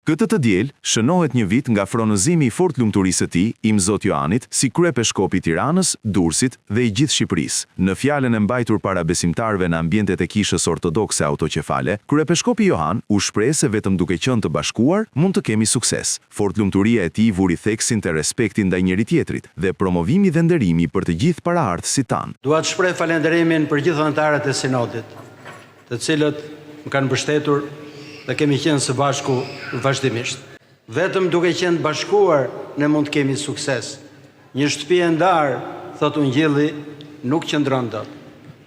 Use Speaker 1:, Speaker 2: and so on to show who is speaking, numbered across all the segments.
Speaker 1: Këtë të diel, shënohet një vit nga fronëzimi i fort lumturisë së tij, Im Zot Joanit, si kryepeshkopi i Tiranës, Durrësit dhe i gjithë Shqipërisë. Në fjalën e mbajtur para besimtarëve në ambientet e kishës ortodokse autoqefale, kryepeshkopi Johan u shpreh se vetëm duke qenë të bashkuar mund të kemi sukses. Fort lumturia e tij vuri theksin të respektit ndaj njëri-tjetrit dhe promovimi dhe nderimi për të gjithë paraardhësit tanë.
Speaker 2: Dua të shpreh falënderimin për gjithë anëtarët e sinodit, të cilët më kanë mbështetur dhe kemi qenë së bashku vazhdimisht. Vetëm duke qenë bashkuar ne mund të kemi sukses. Një shtëpi e ndarë, thot Ungjilli, nuk qëndron dot.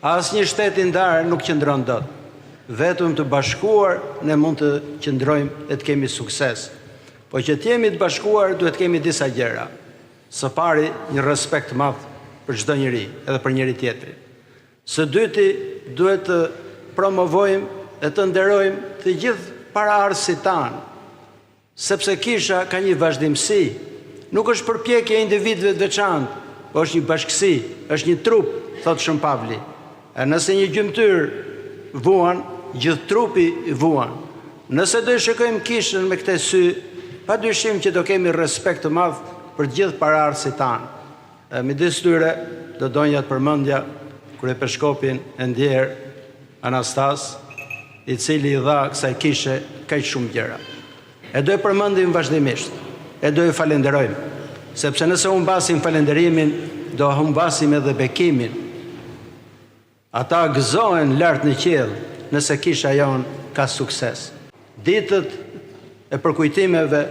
Speaker 2: Asnjë shtet i ndarë nuk qëndron dot. Vetëm të bashkuar ne mund të qëndrojmë e të kemi sukses. Po që të jemi të bashkuar duhet të kemi disa gjëra. Së pari, një respekt të madh për çdo njeri, edhe për njëri tjetrin. Së dyti, duhet të promovojmë e të nderojmë të gjithë paraardhësit tanë, sepse kisha ka një vazhdimsi. Nuk është përpjekje e individëve të veçantë, po është një bashkësi, është një trup, thot Shën Pavli. E nëse një gjymtyr vuan, gjithë trupi vuan. Nëse do i shikojmë kishën me këtë sy, padyshim që do kemi respekt të madh për të gjithë paraardhësit tanë. Midis tyre do donja të përmendja kryepeshkopin e ndjer Anastas, i cili i dha kësaj kishe kaq shumë gjëra. E do e përmendim vazhdimisht, e do e falenderojmë, sepse nëse humbasim falenderimin, do humbasim edhe bekimin. Ata gëzohen lart në qiell nëse kisha jon ka sukses. Ditët e përkujtimeve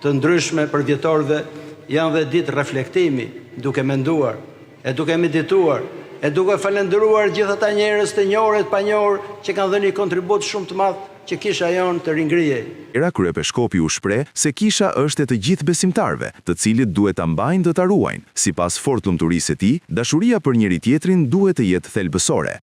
Speaker 2: të ndryshme për vjetorëve janë dhe ditë reflektimi, duke menduar, e duke medituar, e duke falendëruar gjithë ata njerëz të njohur e të panjohur që kanë dhënë një kontribut shumë të madh që kisha jonë të ringrihej.
Speaker 1: Era kryepeshkopi u shpreh se kisha është e të gjithë besimtarëve, të cilët duhet ta mbajnë dhe ta ruajnë. Sipas fort lumturisë së tij, dashuria për njëri-tjetrin duhet të jetë thelbësore.